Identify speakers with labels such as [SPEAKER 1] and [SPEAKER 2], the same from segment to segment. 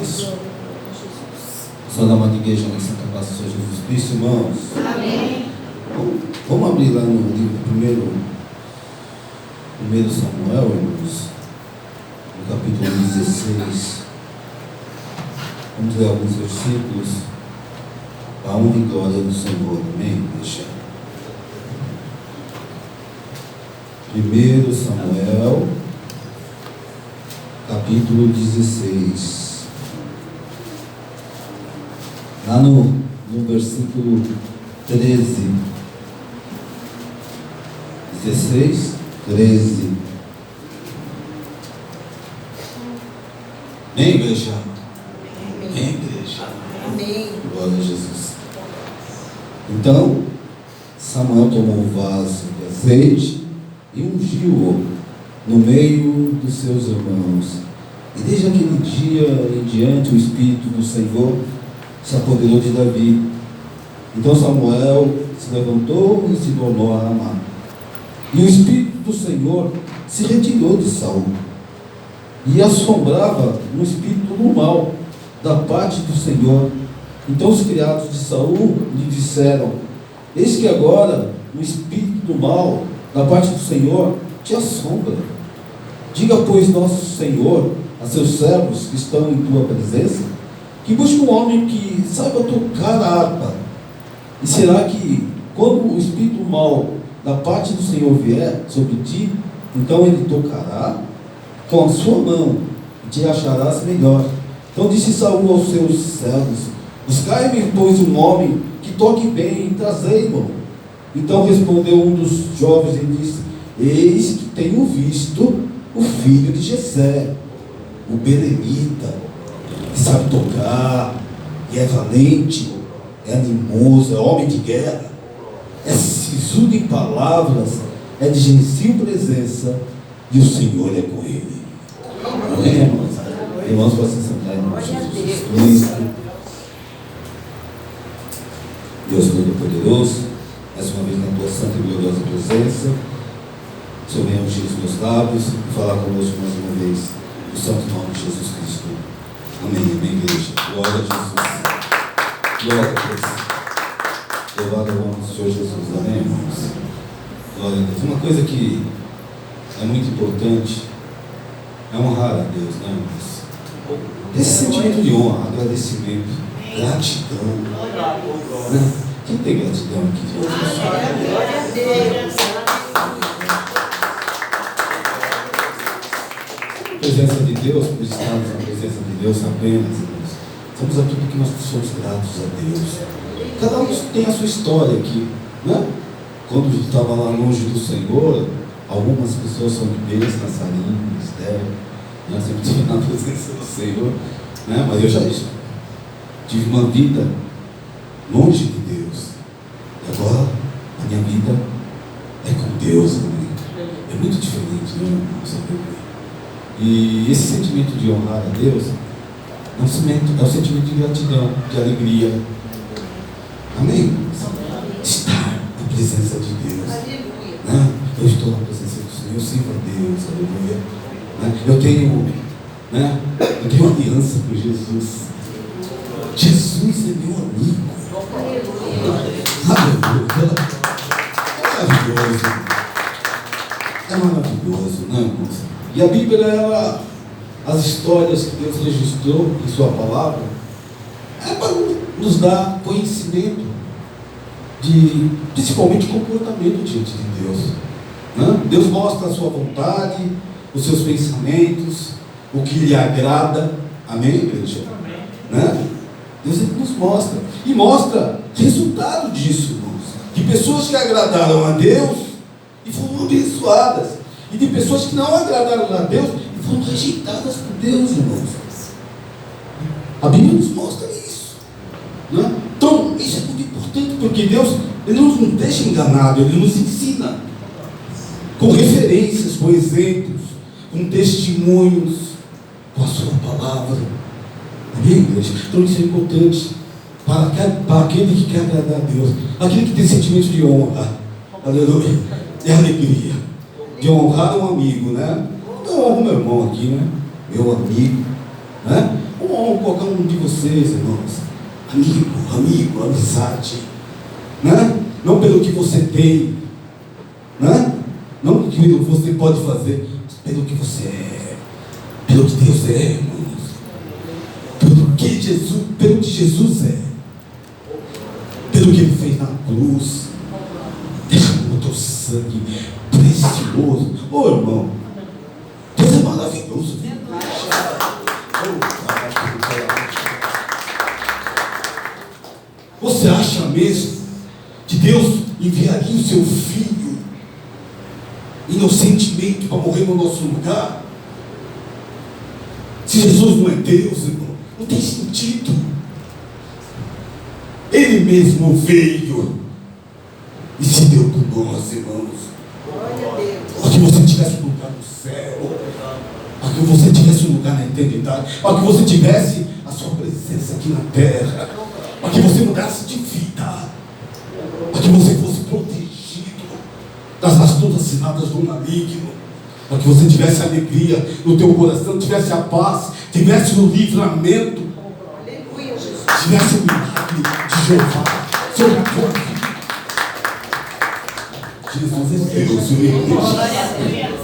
[SPEAKER 1] isso. Só da amada igreja na Santa Paz do Senhor Jesus Cristo, irmãos.
[SPEAKER 2] Amém.
[SPEAKER 1] Vamos abrir lá no livro primeiro Samuel, irmãos, no capítulo 16. Vamos ler alguns versículos. A honra e glória do Senhor, amém? Deixa. 1 Samuel, capítulo 16. Lá no versículo 13. 16, 13. Amém, igreja? Amém, igreja?
[SPEAKER 2] Amém.
[SPEAKER 1] Glória a Jesus. Então, Samuel tomou um vaso de azeite e ungiu-o no meio dos seus irmãos. E desde aquele dia em diante, o Espírito do Senhor se apoderou de Davi. Então Samuel se levantou e se tornou a Ramá. E o Espírito do Senhor se retirou de Saul. E assombrava um espírito do mal da parte do Senhor. Então os criados de Saul lhe disseram: eis que agora o espírito do mal da parte do Senhor te assombra. Diga, pois, nosso Senhor a seus servos que estão em tua presença, que busque um homem que saiba tocar a harpa. E será que, quando o espírito do mal da parte do Senhor vier sobre ti, então ele tocará com a sua mão e te acharás melhor. Então disse Saul aos seus servos: buscai-me, pois, um homem que toque bem, e trazei-mo. Então respondeu um dos jovens e disse: eis que tenho visto o filho de Jessé, o belemita, que sabe tocar, e é valente, é animoso, é homem de guerra, é sisudo em palavras, é de gentil presença, e o Senhor é com ele. Amém, irmãos? Irmãos, para se sentar em nome de Jesus Cristo. Deus Todo-Poderoso, mais uma vez na tua santa e gloriosa presença, o Senhor venha ungir os meus lábios e falar conosco mais uma vez, no santo nome de Jesus Cristo. Amém, amém, igreja. Glória a Jesus. Glória a Deus. Louvado é o nome do Senhor Jesus. Amém, irmãos? Glória a Deus. Uma coisa que é muito importante é honrar a Deus, né, irmãos? Esse sentimento de honra, agradecimento, gratidão. Né? Quem tem gratidão aqui?
[SPEAKER 2] Glória a Deus.
[SPEAKER 1] A presença de Deus, por estarmos na presença de Deus apenas, irmãos, estamos aqui porque nós somos gratos a Deus. Cada um tem a sua história aqui, né? Quando estava lá longe do Senhor, algumas pessoas são de Deus, Nazarino, Esther, né? Sempre estive na presença do Senhor, né? Mas eu já tive uma vida longe de Deus, e agora a minha vida é com Deus, né? É muito diferente, né, irmãos? E esse sentimento de honrar a Deus é um sentimento de gratidão, de alegria. Amém? Estar na presença de Deus. Né? Eu estou na presença do Senhor, eu sirvo a Deus, aleluia. Né? Eu tenho aliança com Jesus. Jesus é meu amigo. Aleluia. É maravilhoso. É maravilhoso, né, irmãos? E a Bíblia, as histórias que Deus registrou em sua palavra, é para nos dar conhecimento de, principalmente, comportamento diante de Deus. Né? Deus mostra a sua vontade, os seus pensamentos, o que lhe agrada. Amém, igreja? Amém. Né? Deus nos mostra. E mostra resultado disso, irmãos. De pessoas que agradaram a Deus e foram abençoadas. E de pessoas que não agradaram a Deus e foram rejeitadas por Deus, irmãos. A Bíblia nos mostra isso. Né? Então, isso é muito importante, porque Deus, Ele não nos deixa enganado, Ele nos ensina. Com referências, com exemplos, com testemunhos, com a sua palavra. Amém, igreja? Então isso é importante para aquele que quer agradar a Deus, aquele que tem sentimento de honra, aleluia, e alegria, de honrar um amigo, né? Eu honro meu irmão aqui, né? Meu amigo, né? como qualquer um de vocês, irmãos. Amigo, amizade. Né? Não pelo que você tem. Né? Não pelo que você pode fazer, mas pelo que você é. Pelo que Deus é, irmãos. Pelo que Jesus é. Pelo que Ele fez na cruz. Derramou o teu sangue precioso. Ô irmão, Deus é maravilhoso. Você acha mesmo que Deus enviaria o seu filho inocentemente para morrer no nosso lugar? Se Jesus não é Deus, irmão, não tem sentido. Ele mesmo veio e se deu por nós, irmãos, para que você tivesse um lugar no céu, para que você tivesse um lugar na eternidade, para que você tivesse a sua presença aqui na terra, para que você mudasse de vida, para que você fosse protegido das astutas ciladas do maligno, para que você tivesse alegria no teu coração, tivesse a paz, tivesse o livramento, tivesse o milagre de Jeová sobre a tua vida. Jesus é Deus,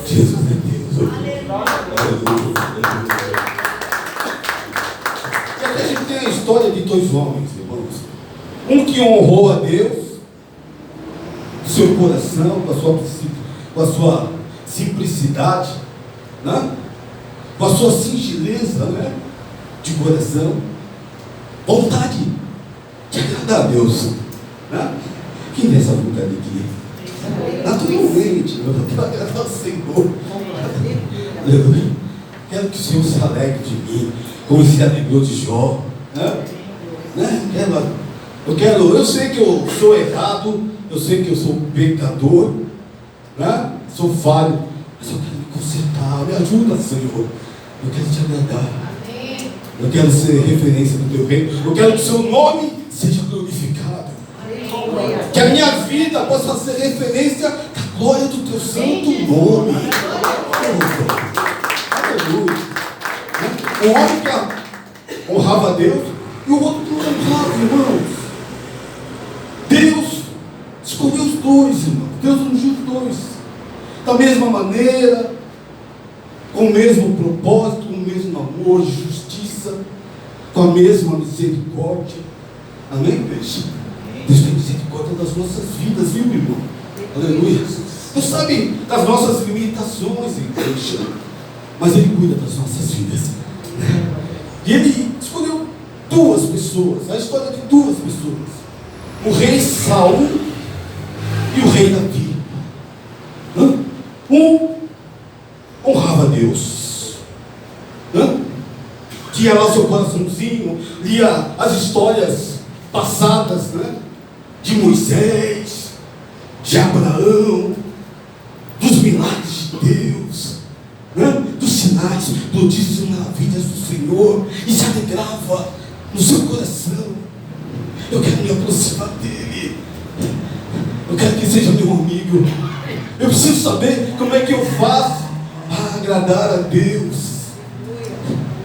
[SPEAKER 1] Jesus é Deus. E aqui a gente tem a história de dois homens, irmãos. Um que honrou a Deus, seu coração, com a sua simplicidade, né? Com a sua singeleza, né? De coração, vontade de agradar a Deus, né? Quem tem essa vontade aqui? Naturalmente, eu quero agradar o Senhor. Quero que o Senhor se alegre de mim, como se alegrou de Jó, né? Eu sei que eu sou errado, eu sei que eu sou pecador, né? Sou falho, mas eu quero me consertar. Me ajuda, Senhor. Eu quero te agradar. Eu quero ser referência do teu reino. Eu quero que o seu nome seja glorificado. Que a minha vida possa ser referência da glória do teu santo nome. Aleluia. Um homem que honrava a Deus e o outro que não honrava, irmãos. Deus escolheu os dois, irmãos. Deus ungiu os dois da mesma maneira, com o mesmo propósito, com o mesmo amor, justiça, com a mesma misericórdia. Amém, igreja? Deus tem misericórdia das nossas vidas, viu, irmão? Aleluia. Deus sabe das nossas limitações, igreja, mas Ele cuida das nossas vidas. E Ele escolheu duas pessoas, a história de duas pessoas: o rei Saul e o rei Davi. Um honrava a Deus, tinha lá seu coraçãozinho, lia as histórias passadas, de Moisés, de Abraão, dos milagres de Deus, dos sinais, prodígios e maravilhas do Senhor, e se alegrava no seu coração. Eu quero me aproximar dele, eu quero que ele seja meu amigo. Eu preciso saber como é que eu faço para agradar a Deus.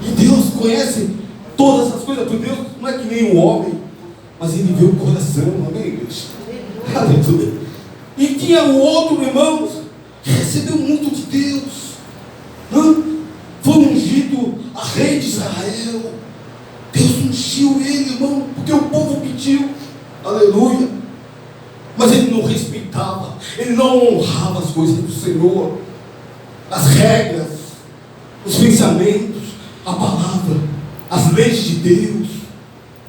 [SPEAKER 1] E Deus conhece todas as coisas, porque Deus não é que nem um homem, mas Ele vê o coração, amém, igreja? Aleluia. E tinha o outro, irmãos, que recebeu muito de Deus, foi ungido a rei de Israel. Deus ungiu ele, irmão, porque o povo pediu, aleluia. Mas ele não respeitava, ele não honrava as coisas do Senhor, as regras, os pensamentos, a palavra, as leis de Deus.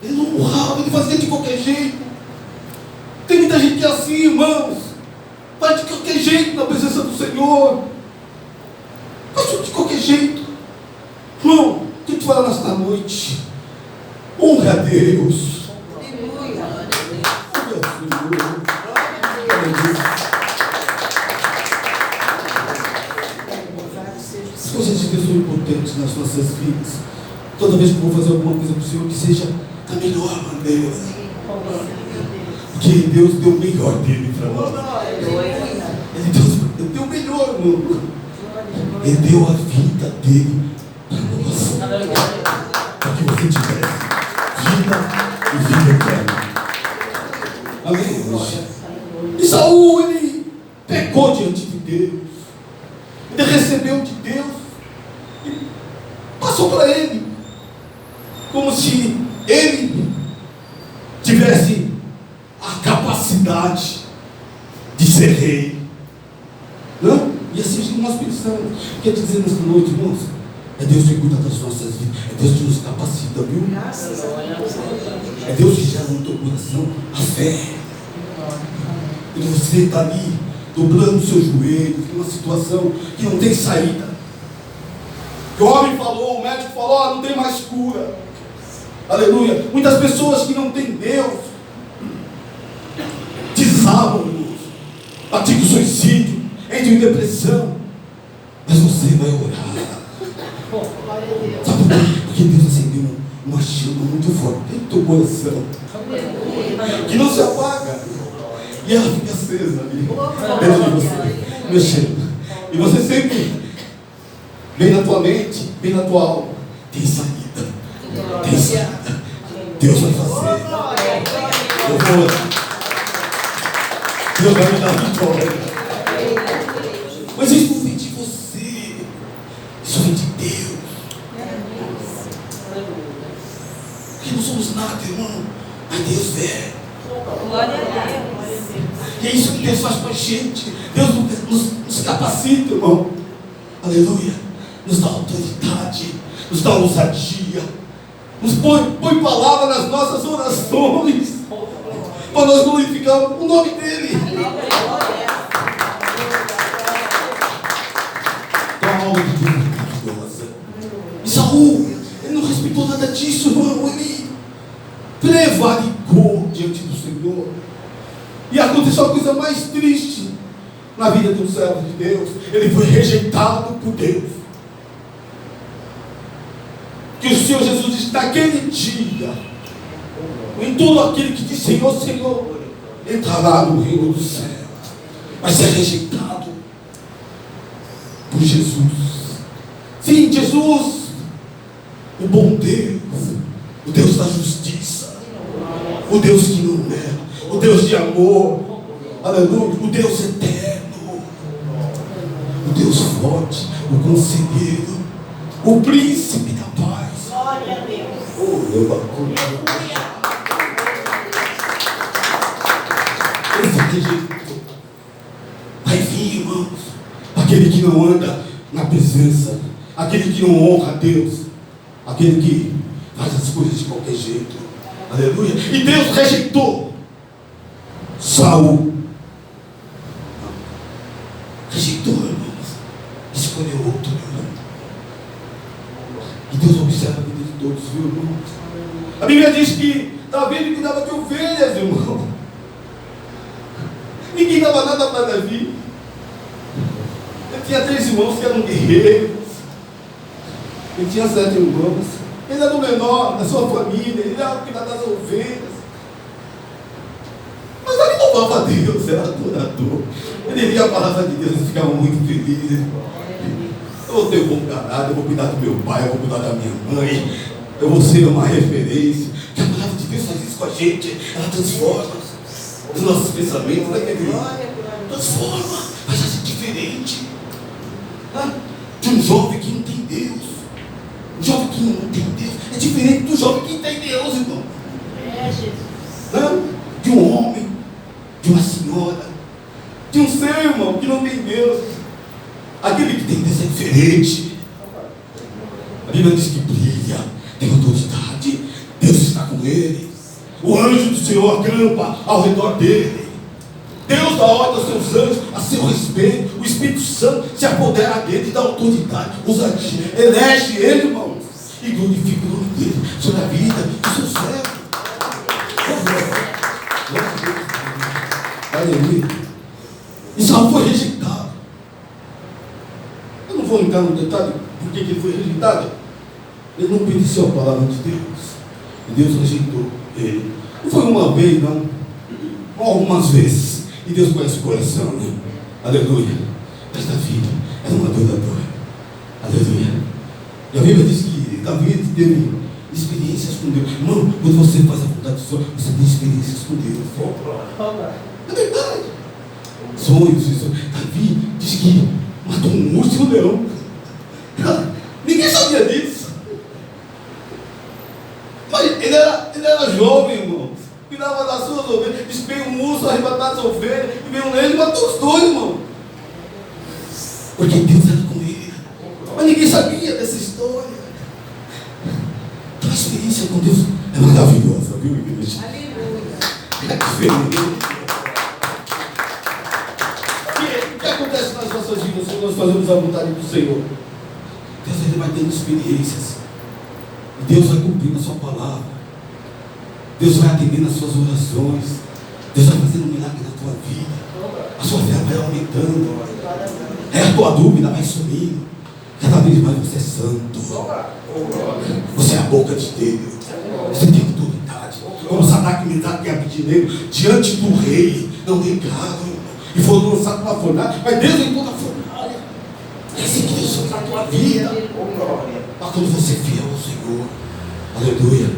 [SPEAKER 1] Ele não honrava, ele fazia de qualquer jeito. Tem muita gente que é assim, irmãos, faz de qualquer jeito na presença do Senhor, faz de qualquer jeito. Irmão, o que te fala nesta noite? Honra a Deus. As coisas de Deus são importantes nas nossas vidas. Toda vez que eu vou fazer alguma coisa para o Senhor, que seja da melhor maneira. Porque Deus deu o melhor dele para nós. Ele deu o melhor, irmão. Ele deu a vida dele para nós. Para que você tivesse vida e vida eterna. Amém, irmãos? E Saul, ele pecou diante de Deus. Ele recebeu de Deus e passou para ele, como se ele tivesse a capacidade de ser rei. Não? E assim nós pensamos. Quer dizer nesta noite, irmãos? É Deus que cuida das nossas vidas. É Deus que nos capacita, viu? É Deus que gera no teu coração a fé. E você está ali, dobrando os seus joelhos, em uma situação que não tem saída. O homem falou, o médico falou, não tem mais cura. Aleluia. Muitas pessoas que não têm Deus desabam, irmãos, praticam suicídio, entram em depressão. Mas você vai orar. Sabe por quê? Porque Deus acendeu uma chama muito forte dentro do teu coração, que não se apaga, e ela fica acesa ali dentro de você, mexendo. E você sempre vem na tua mente, vem na tua alma, tem saída, tem saída. Deus vai fazer. Eu vou orar. Deus vai me dar vitória. Mas isso não vem de você, isso vem de Deus. Porque não somos nada, irmão, mas Deus é.
[SPEAKER 2] Glória a Deus.
[SPEAKER 1] E é isso que Deus faz com a gente. Deus nos capacita, irmão. Aleluia. Nos dá autoridade, nos dá ousadia, nos põe palavra nas nossas orações, para nós glorificarmos o nome dEle. Então a obra de Deus é maravilhosa. E Saul, ele não respeitou nada disso, irmão. Ele prevaricou diante do Senhor. E aconteceu a coisa mais triste na vida do servo de Deus. Ele foi rejeitado por Deus. Que o Senhor Jesus disse, naquele dia, em todo aquele que diz Senhor, Senhor, entrará no reino do céu. Vai ser rejeitado por Jesus. Sim, Jesus, o bom Deus, o Deus da justiça, o Deus que não erra, o Deus de amor, aleluia, o Deus eterno, o Deus forte, o conselheiro, o príncipe da paz.
[SPEAKER 2] Glória a Deus.
[SPEAKER 1] Oh, meu bacana. Esse acredito vai vir, irmãos, aquele que não anda na presença, aquele que não honra a Deus, aquele que faz as coisas de qualquer jeito. Aleluia. E Deus rejeitou Saul. Rejeitou, irmãos. Escolheu outro, irmão. E Deus observa a vida de todos, viu, irmãos? A Bíblia diz que Davi cuidava de ovelhas, irmão. Ninguém dava nada para Davi. Ele tinha 3 irmãos que eram guerreiros. Ele tinha 7 irmãos. Ele era o menor da sua família. Ele era o que das ovelhas. Mas ele louvava a Deus, era adorador. Ele lia a palavra de Deus e ficava muito feliz. Eu vou ter um bom caráter, eu vou cuidar do meu pai, eu vou cuidar da minha mãe. Eu vou ser uma referência. Que a palavra de Deus faz isso com a gente. Ela transforma os nossos pensamentos, né, querido? Transforma, faz a gente diferente. De um jovem que não tem Deus. Um jovem que não tem Deus é diferente do jovem que tem Deus, irmão.
[SPEAKER 2] É, Jesus.
[SPEAKER 1] De um homem, de uma senhora, de um ser, irmão, que não tem Deus. Aquele que tem Deus é diferente. A Bíblia diz que brilha, tem autoridade, Deus está com ele. O anjo do Senhor acampa ao redor dele. Deus dá ordem aos seus anjos a seu respeito. O Espírito Santo se apodera dele e dá autoridade, ousadia, elege ele, irmãos, e glorifica o nome dele sobre a vida do seu servo. Aleluia. E Saul foi rejeitado. Eu não vou entrar no detalhe por que ele foi rejeitado. Ele não obedeceu a palavra de Deus. E Deus rejeitou ele. Não foi uma vez, não. Algumas vezes. E Deus conhece o coração, né? Aleluia. Mas Davi era um adorador. Aleluia. E a Bíblia diz que Davi teve experiências com Deus. Irmão, quando você faz a vontade do Senhor, você tem experiências com Deus. É verdade. Sonhos. Davi diz que matou um urso e um leão. Ninguém sabia disso. Mas ele era jovem, irmão. Cuidava das suas ovelhas. Diz que veio um urso arrebatar as ovelhas. E veio um leão e matou os dois, irmão. Porque Deus era com ele. Mas ninguém sabia dessa história. Então a experiência com Deus é maravilhosa, viu, igreja?
[SPEAKER 2] Aleluia.
[SPEAKER 1] É diferente. O que acontece nas nossas vidas quando nós fazemos a vontade do Senhor? Deus ele vai tendo experiências. E Deus vai cumprindo a sua palavra. Deus vai atendendo as suas orações. Deus vai fazendo um milagre na tua vida. A sua fé vai aumentando. A tua dúvida vai sumindo. Cada vez mais você é santo. Você é a boca de Deus. Você tem autoridade. Como Sadraque, Mesaque e Abednego diante do rei. Não negaram. E foram lançados para a fornalha. Mas Deus entrou na fornalha. É assim que Deus faz na tua vida. Mas quando você é fiel ao Senhor, aleluia.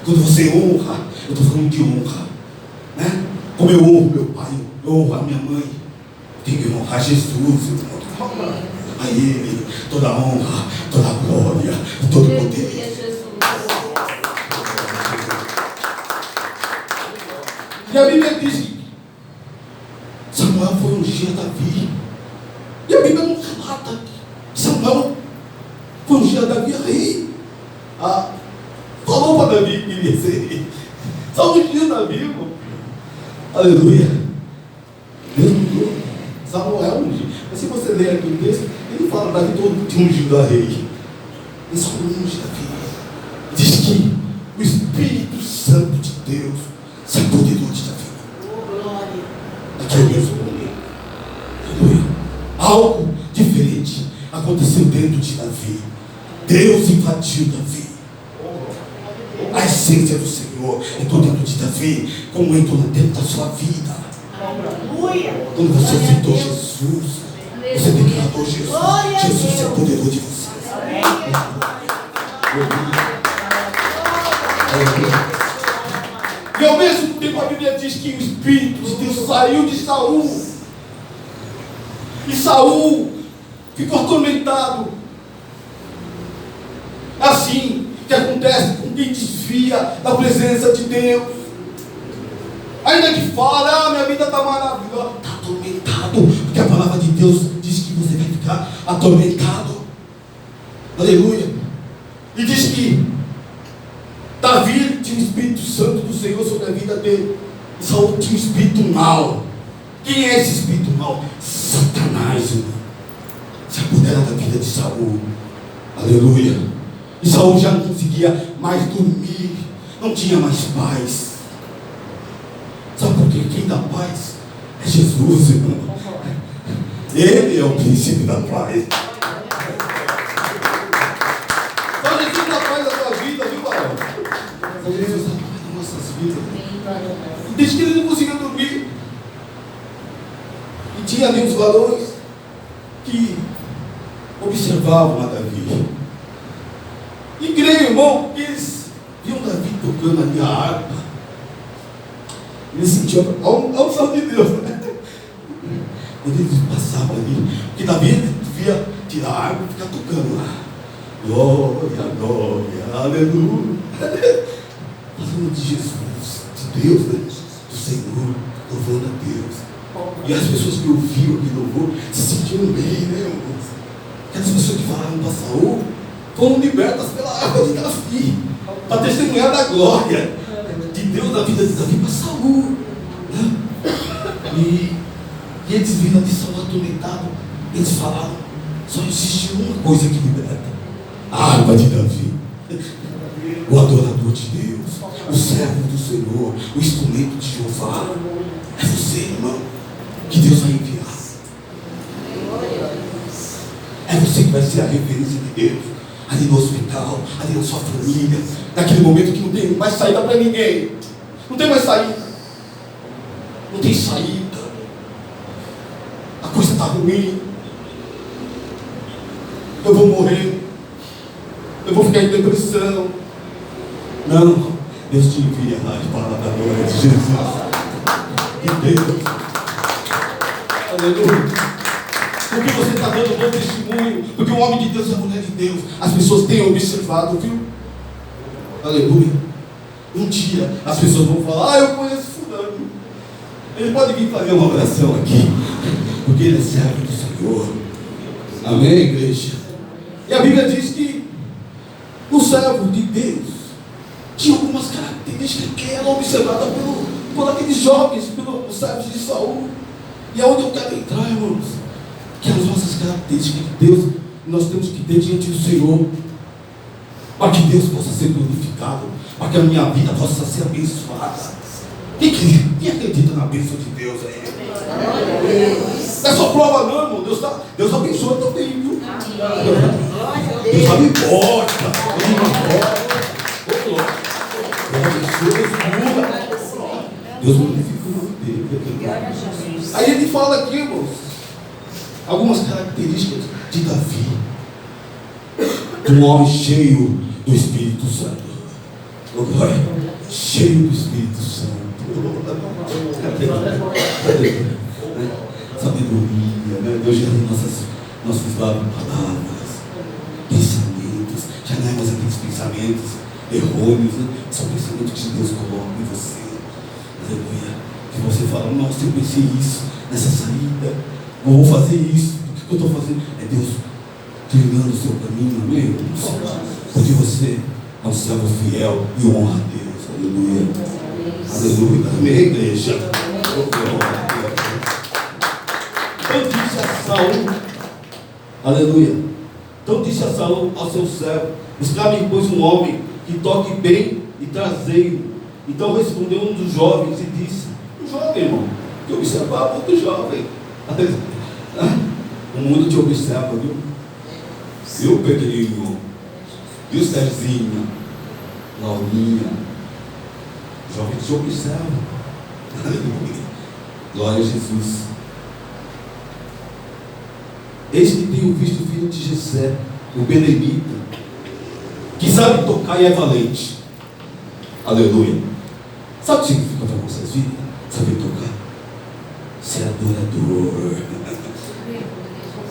[SPEAKER 1] Quando você honra, eu estou falando de honra, né? Como eu honro meu pai, eu honro a minha mãe, eu tenho que honrar Jesus, a Ele, toda a honra, toda a glória, todo o poder. E a Bíblia diz que Samuel foi ungir a Davi. E a Bíblia não relata que Samuel foi ungir a Davi rei. Falou para Davi que iria ser rei. Só ungiu Davi, irmão. Aleluia. Deus mudou. Samuel ungiu. Mas se você ler aqui o texto, ele fala Davi todo tinha ungido a rei. Ele só unge Davi. Diz que o Espírito Santo de Deus se apoderou de Davi. Aqui é o mesmo momento. Aleluia. Algo diferente aconteceu dentro de Davi. Deus invadiu Davi. A essência do Senhor entrou dentro de Davi, como entrou dentro da sua vida. Quando você aceitou Jesus, você declarou Jesus. Jesus se apoderou de você. E ao mesmo tempo a Bíblia diz que o Espírito de Deus saiu de Saul. E Saul ficou atormentado. Assim que acontece com quem desvia da presença de Deus. Ainda que fala, minha vida está maravilhosa, está atormentado, porque a palavra de Deus diz que você vai ficar atormentado. Aleluia. E diz que Davi tinha o Espírito Santo do Senhor sobre a vida dele. E Saul tinha um espírito mau. Quem é esse espírito mau? Satanás, irmão. Se apodera da vida de Saul. Aleluia. E Saul já não conseguia mais dormir, não tinha mais paz. Sabe por quê? Quem dá paz é Jesus, irmão. Ele é o princípio da paz. Só Jesus dá paz na tua vida, viu, Barão? Só Jesus dá paz nas nossas vidas. E desde que ele não conseguia dormir. E tinha ali uns varões que observavam a Davi. E creio, irmão, que eles viam Davi tocando ali a harpa. Ele sentiu a unção de Deus, né? Quando eles passavam ali, porque Davi devia tirar a harpa e ficar tocando lá. Glória, glória, aleluia. Falando de Jesus, de Deus, né? Do Senhor, louvando a Deus. E as pessoas que ouviam aquele louvor se sentiam bem, né, irmãos? Aquelas pessoas que falaram para Saul foram libertas pela água de Davi, para testemunhar da glória de Deus na vida de Davi para Saul, né? E eles viram de Saul atormentado. Eles falaram: só existe uma coisa que liberta: a harpa de Davi, o adorador de Deus, o servo do Senhor, o instrumento de Jeová. É você, irmão, que Deus vai enviar. É você que vai ser a referência de Deus ali no hospital, ali na sua família, naquele momento que não tem mais saída para ninguém. Não tem mais saída. Não tem saída. A coisa está ruim. Eu vou morrer. Eu vou ficar em depressão.
[SPEAKER 3] Não, Deus te envia mais palavra da glória de Jesus. E Deus. Aleluia. Porque você está dando um bom testemunho. Porque o homem de Deus é a mulher de Deus. As pessoas têm observado, viu? Aleluia. Um dia as pessoas vão falar: eu conheço fulano. Ele pode vir fazer uma oração aqui, porque ele é servo do Senhor. Amém, igreja? E a Bíblia diz que o servo de Deus tinha algumas características que eram observadas por aqueles jovens, pelos servos de Saul. E é onde eu quero entrar, irmãos. Que as nossas características de Deus nós temos que ter diante do Senhor, para que Deus possa ser glorificado, para que a minha vida possa ser abençoada. Quem acredita na bênção de Deus aí? Não é só prova não, irmão. Deus abençoa também, viu? Deus abre porta. Deus abençoa, Deus cura. Deus glorifica o nome dele. Aí ele fala aqui, irmãos, algumas características de Davi, de um homem cheio do Espírito Santo. Oh, glória. Cheio do Espírito Santo. Sabedoria, né? Deus já tem nossos lábios, palavras, pensamentos. Já não é mais aqueles pensamentos errôneos, né? São pensamentos que Deus coloca em você. Aleluia. Que você fala: nossa, eu pensei isso nessa saída, eu vou fazer isso. O que eu estou fazendo? É Deus trilhando o seu caminho, amém? Porque você é um servo fiel e honra a Deus. Aleluia. Aleluia. Amém, igreja. Então disse a Saul, aleluia. Então disse a Saul ao seu servo: buscar-me, pois, um homem que toque bem e trazeiro. Então respondeu um dos jovens e disse: um jovem, irmão, que observava outro jovem. O mundo te observa, viu? Viu, Pedrinho? Viu, Serginho? Laurinha? O jovem te observa. Aleluia. Glória a Jesus. Eis que tenho visto o filho de Jessé, o Belemita, que sabe tocar e é valente. Aleluia. Sabe o que significa para nossas vidas? Saber tocar. Ser adorador.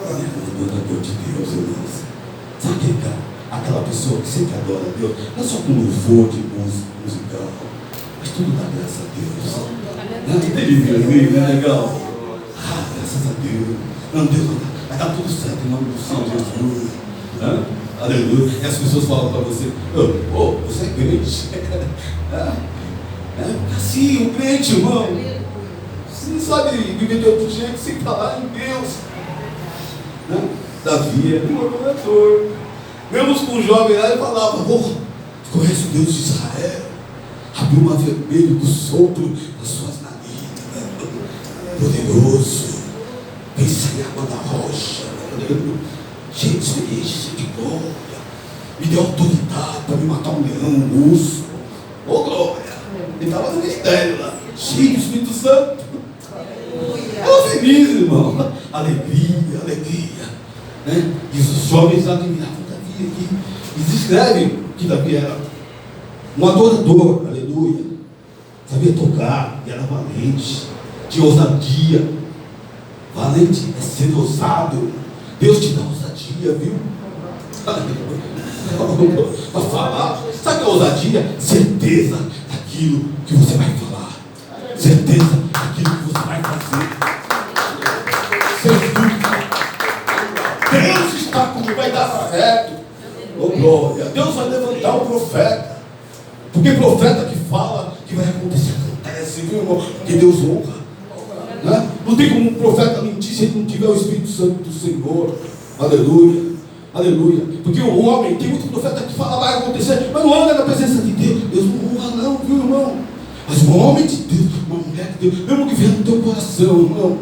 [SPEAKER 3] Adorador de Deus, irmãos. Sabe aquele cara, aquela pessoa que sempre adora a Deus? Não é só com louvor de musical, mas tudo dá graça a Deus. Não é legal? Ah, graças a Deus. Não, Deus, vai dar tudo certo em nome do Senhor Jesus. Aleluia. E as pessoas falam para você: você é crente. Assim, o crente, irmão. Você não sabe viver de outro jeito sem falar em Deus. Davi era um adorador. Vemos com um jovem lá e falava: conhece o Deus de Israel? Abriu o mar vermelho do sopro das suas narinas. Poderoso. Pensa em água da rocha. Cheio de experiência, cheio de glória. Me deu autoridade para me matar um leão, um urso. Ô, glória. Ele estava no mistério lá, cheio do Espírito Santo. Estava feliz, irmão. Alegria, alegria. Né? E os jovens admiravam Davi aqui. E descrevem que Davi era um adorador, aleluia. Sabia tocar, e era valente, tinha ousadia. Valente é ser ousado. Deus te dá ousadia, viu? Para falar. Sabe o que é ousadia? Certeza daquilo que você vai falar. Certeza daquilo que você vai fazer. Certeza. Deus está comigo, vai dar certo. Oh, glória. Deus vai levantar um profeta. Porque profeta que fala que vai acontecer, acontece, viu, irmão? Porque Deus honra. Né? Não tem como um profeta mentir se ele não tiver o Espírito Santo do Senhor. Aleluia. Aleluia. Porque o homem, tem muito profeta que fala vai acontecer, mas não anda na presença de Deus. Deus não honra não, viu, irmão? Mas um homem de Deus, uma mulher de Deus, mesmo que venha no teu coração, irmão.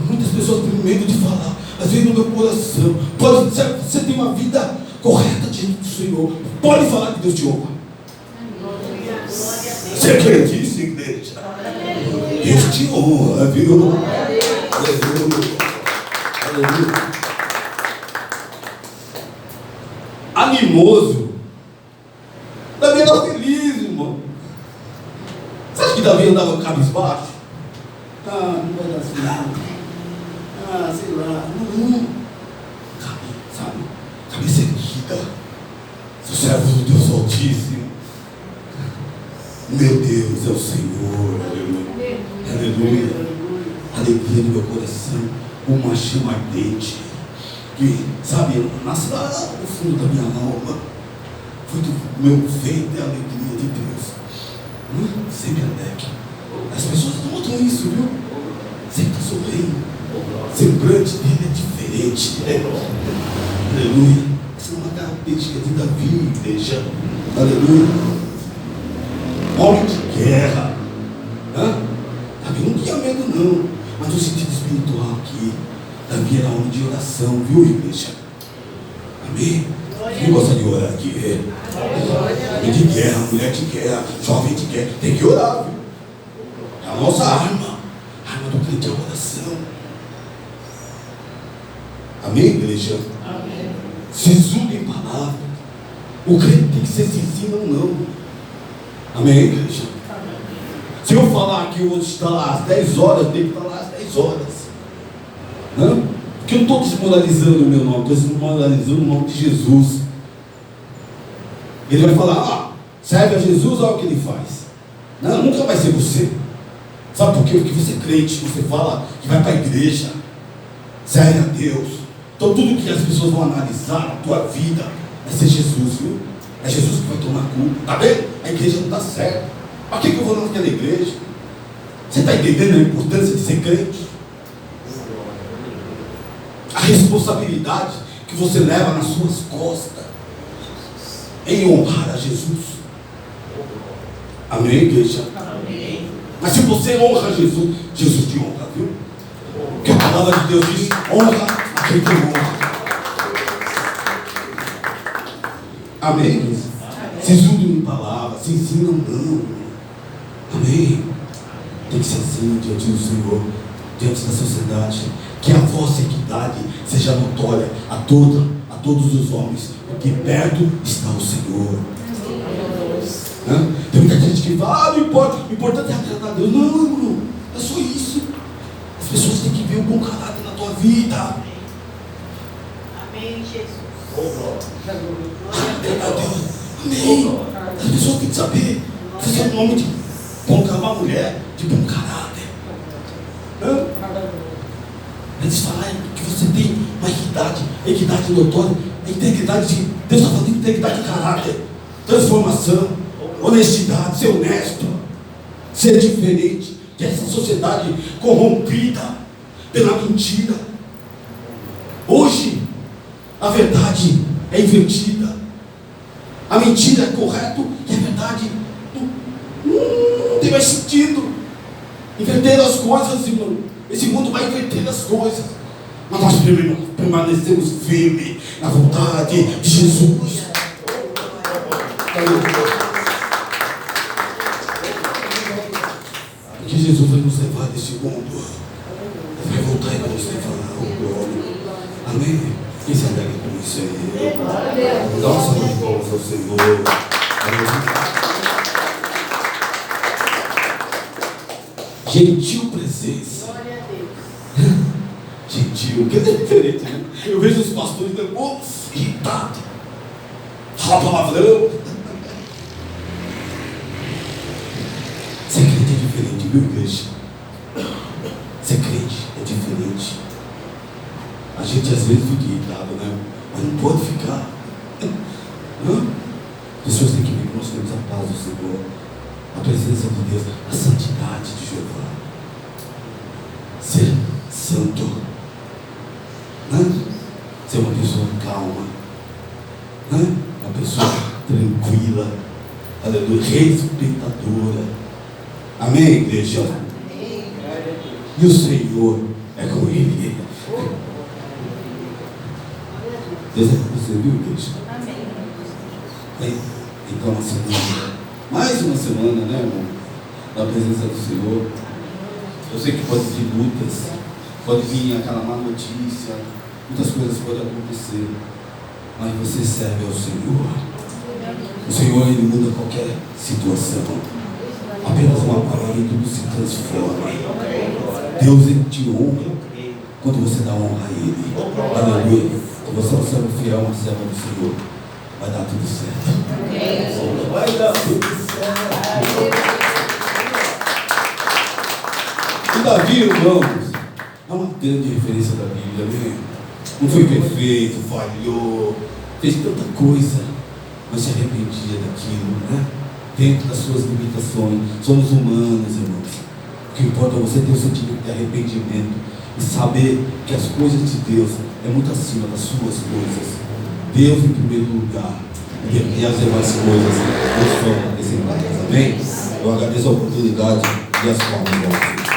[SPEAKER 3] Muitas pessoas têm medo de falar, mas vem no meu coração. Pode dizer que você tem uma vida correta diante do Senhor. Pode falar que Deus te honra. Você acredita nisso, igreja? Deus te honra, viu? Aleluia. Aleluia. Animoso. Davi era feliz, Davi andava cabisbaixo? Ah, não vai dar assim não. Ah, sei lá. Não. Sabe? Cabeça erguida. Sou servo do Deus Altíssimo. Meu Deus é o Senhor. Aleluia. Aleluia. Alegria no meu coração. Uma chama ardente. Que, sabe, nasce lá no fundo da minha alma. Foi do meu ventre a alegria de Deus. Sempre alegre. As pessoas notam isso, viu? Sempre está sorrindo. Semblante dele é diferente. Aleluia. Essa é uma característica de Davi, igreja. Aleluia. Homem de guerra. Davi não tinha medo, não. Mas no sentido espiritual aqui, Davi era homem de oração, viu, igreja? Amém? Quem gosta de orar aqui? Homem de guerra, mulher de guerra, jovem de guerra. Tem que orar, viu? É a nossa arma. A arma do crente é a oração. Amém, igreja? Amém. Sisudo em palavra. O crente tem que ser sensível ou não. Amém, igreja? Amém. Se eu falar que eu vou estar lá às 10 horas, eu tenho que estar lá às 10 horas. Não? Porque eu não estou desmoralizando o meu nome, estou desmoralizando o nome de Jesus. Ele vai falar, serve a Jesus, olha o que ele faz. Não, nunca vai ser você. Sabe por quê? Porque você é crente, você fala que vai para a igreja, serve a Deus. Então tudo que as pessoas vão analisar na tua vida vai ser Jesus, viu? É Jesus que vai tomar culpa. Está vendo? A igreja não está certa. Para que eu vou naquela igreja? Você está entendendo a importância de ser crente? A responsabilidade que você leva nas suas costas em honrar a Jesus. Amém, igreja? Amém. Mas se você honra Jesus, Jesus te honra, viu? Porque a palavra de Deus diz: honra aquele que honra. Amém, igreja? Se exudem em palavras, se ensinam não. Amém. Tem que ser assim diante do Senhor, diante da sociedade. Que a vossa equidade seja notória a todos os homens, porque perto está o Senhor. Tem muita gente que fala, não importa, o importante é agradar a Deus. Não, irmão, é só isso. As pessoas têm que ver o bom caráter na tua vida.
[SPEAKER 2] Amém, Jesus.
[SPEAKER 3] Amém. As pessoas têm que saber. Você é um homem de bom caráter, uma mulher de bom caráter. Eles falarem que você tem uma equidade notória, a integridade de Deus está falando de integridade de caráter, transformação, honestidade, ser honesto, ser diferente dessa sociedade corrompida pela mentira. Hoje a verdade é invertida. A mentira é correto e a verdade não tem mais sentido. Inverter as coisas, irmão. Esse mundo vai inverter as coisas. Mas nós permanecemos firmes na vontade de Jesus. Porque Jesus vai nos levar desse mundo. Ele vai voltar e vai nos levar ao glória. Amém? Quem se alegra com isso aí? Dá uma salva de palmas ao Senhor. Gentil presença. Gentil, que é diferente, né? Eu vejo os pastores irritados. Fala palavrão. Ser crente é diferente, viu, igreja? Ser crente é diferente. A gente às vezes fica irritado, né? Mas não pode ficar. Pessoas têm que ver que nós temos a paz do Senhor, a presença de Deus, a santidade de Jeová. Ser santo, ser uma pessoa calma, uma pessoa tranquila, aleluia, respeitadora. Amém, igreja? Amém. E o Senhor é com ele. Deus é com você, viu, igreja? Amém. Então, uma semana, mais uma semana, né, irmão? Na presença do Senhor. Eu sei que pode vir lutas, pode vir aquela má notícia, muitas coisas podem acontecer, mas você serve ao Senhor. O Senhor, Ele muda qualquer situação.
[SPEAKER 1] Apenas uma palavra e tudo se transforma. Deus ele te honra quando você dá honra a Ele. Aleluia. Quando você é um servo fiel, uma serva do Senhor, vai dar tudo certo. Vai dar tudo certo. E Davi, irmãos, é uma grande referência da Bíblia, né? Não foi perfeito, falhou, fez tanta coisa, mas se arrependia daquilo, né? Dentro das suas limitações. Somos humanos, irmãos. O que importa é você ter o sentimento de arrependimento e saber que as coisas de Deus é muito acima das suas coisas. Deus em primeiro lugar, e as demais coisas não são acrescentadas. Amém? Eu agradeço a oportunidade e as palmas.